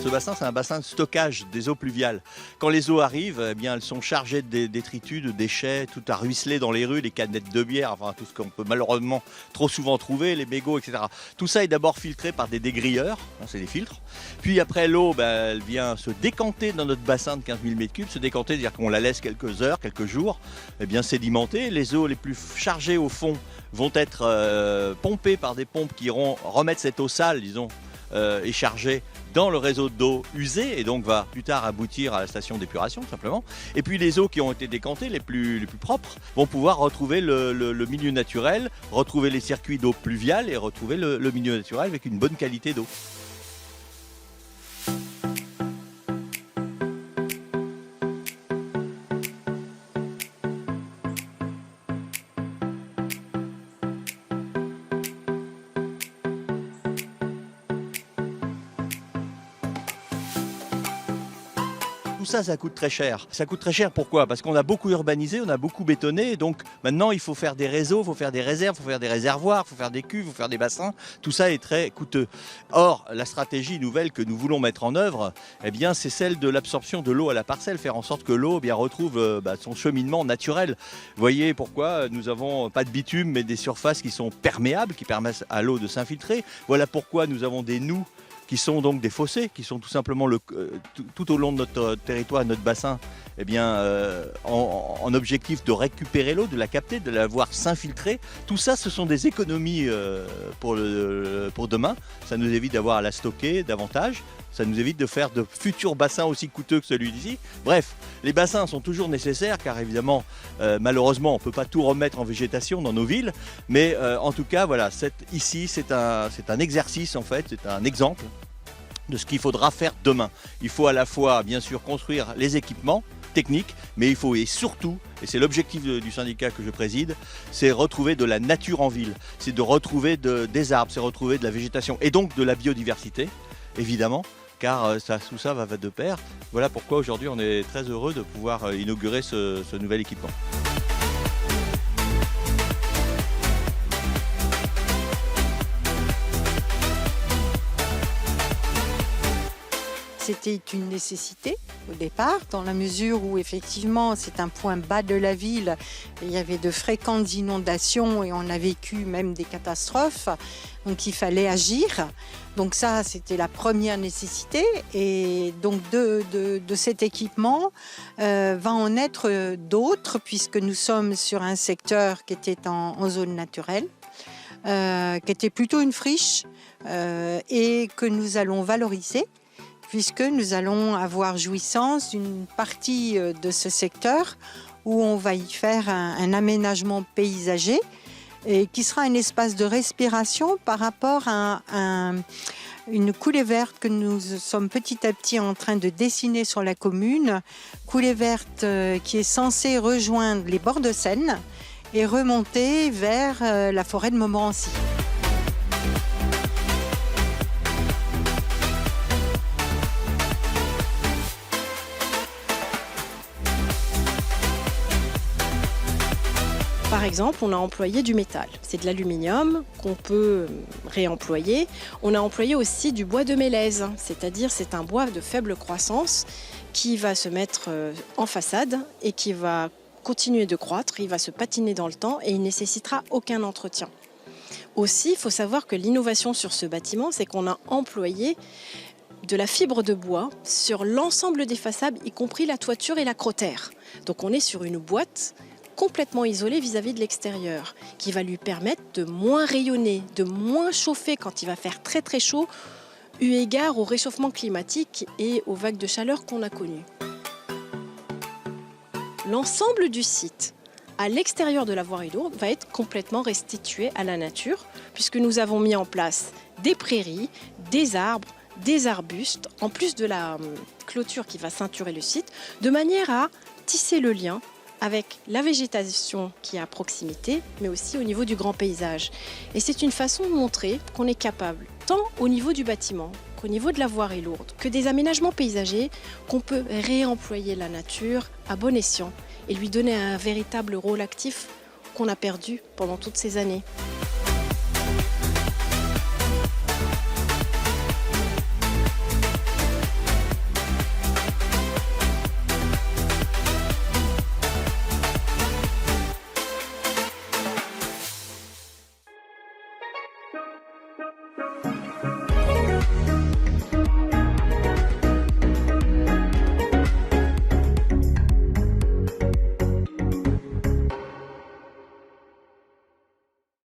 Ce bassin, c'est un bassin de stockage des eaux pluviales. Quand les eaux arrivent, eh bien, elles sont chargées de détritus, de déchets, tout a ruisselé dans les rues, les canettes de bière, enfin tout ce qu'on peut malheureusement trop souvent trouver, les mégots, etc. Tout ça est d'abord filtré par des dégrilleurs, hein, c'est des filtres. Puis après, l'eau, elle vient se décanter dans notre bassin de 15 000 m3. Se décanter, c'est-à-dire qu'on la laisse quelques heures, quelques jours, eh bien sédimenter. Les eaux les plus chargées au fond vont être pompées par des pompes qui iront remettre cette eau sale, disons, est chargée dans le réseau d'eau usée et donc va plus tard aboutir à la station d'épuration simplement. Et puis les eaux qui ont été décantées, les plus propres, vont pouvoir retrouver le milieu naturel, retrouver les circuits d'eau pluviale et retrouver le milieu naturel avec une bonne qualité d'eau. Tout ça, ça coûte très cher. Ça coûte très cher pourquoi? Parce qu'on a beaucoup urbanisé, on a beaucoup bétonné, et donc maintenant il faut faire des réseaux, il faut faire des réserves, il faut faire des réservoirs, il faut faire des cuves, il faut faire des bassins. Tout ça est très coûteux. Or, la stratégie nouvelle que nous voulons mettre en œuvre, eh bien, c'est celle de l'absorption de l'eau à la parcelle, faire en sorte que l'eau retrouve son cheminement naturel. Vous voyez pourquoi nous n'avons pas de bitume, mais des surfaces qui sont perméables, qui permettent à l'eau de s'infiltrer. Voilà pourquoi nous avons des noues qui sont donc des fossés, qui sont tout simplement tout au long de notre territoire, notre bassin, eh bien, en objectif de récupérer l'eau, de la capter, de la voir s'infiltrer. Tout ça, ce sont des économies pour demain. Ça nous évite d'avoir à la stocker davantage. Ça nous évite de faire de futurs bassins aussi coûteux que celui d'ici. Bref, les bassins sont toujours nécessaires car évidemment, malheureusement, on ne peut pas tout remettre en végétation dans nos villes. Mais en tout cas, voilà, ici, c'est un exercice en fait, c'est un exemple de ce qu'il faudra faire demain. Il faut à la fois, bien sûr, construire les équipements techniques, mais il faut et surtout, et c'est l'objectif du syndicat que je préside, c'est retrouver de la nature en ville. C'est de retrouver des arbres, c'est retrouver de la végétation et donc de la biodiversité, évidemment. Car tout ça va de pair. Voilà pourquoi aujourd'hui on est très heureux de pouvoir inaugurer ce nouvel équipement. C'était une nécessité au départ, dans la mesure où effectivement c'est un point bas de la ville. Il y avait de fréquentes inondations et on a vécu même des catastrophes. Donc il fallait agir. Donc ça, c'était la première nécessité. Et donc de cet équipement va en être d'autres, puisque nous sommes sur un secteur qui était en zone naturelle, qui était plutôt une friche et que nous allons valoriser, puisque nous allons avoir jouissance d'une partie de ce secteur où on va y faire un aménagement paysager et qui sera un espace de respiration par rapport à une coulée verte que nous sommes petit à petit en train de dessiner sur la commune. Coulée verte qui est censée rejoindre les bords de Seine et remonter vers la forêt de Montmorency. Par exemple, on a employé du métal. C'est de l'aluminium qu'on peut réemployer. On a employé aussi du bois de mélèze, c'est-à-dire c'est un bois de faible croissance qui va se mettre en façade et qui va continuer de croître. Il va se patiner dans le temps et il ne nécessitera aucun entretien. Aussi, il faut savoir que l'innovation sur ce bâtiment, c'est qu'on a employé de la fibre de bois sur l'ensemble des façades, y compris la toiture et la crotère. Donc on est sur une boîte complètement isolée vis-à-vis de l'extérieur, qui va lui permettre de moins rayonner, de moins chauffer quand il va faire très très chaud, eu égard au réchauffement climatique et aux vagues de chaleur qu'on a connues. L'ensemble du site à l'extérieur de la voirie lourde va être complètement restitué à la nature, puisque nous avons mis en place des prairies, des arbres, des arbustes, en plus de la clôture qui va ceinturer le site, de manière à tisser le lien avec la végétation qui est à proximité, mais aussi au niveau du grand paysage. Et c'est une façon de montrer qu'on est capable, tant au niveau du bâtiment qu'au niveau de la voirie lourde, que des aménagements paysagers, qu'on peut réemployer la nature à bon escient et lui donner un véritable rôle actif qu'on a perdu pendant toutes ces années.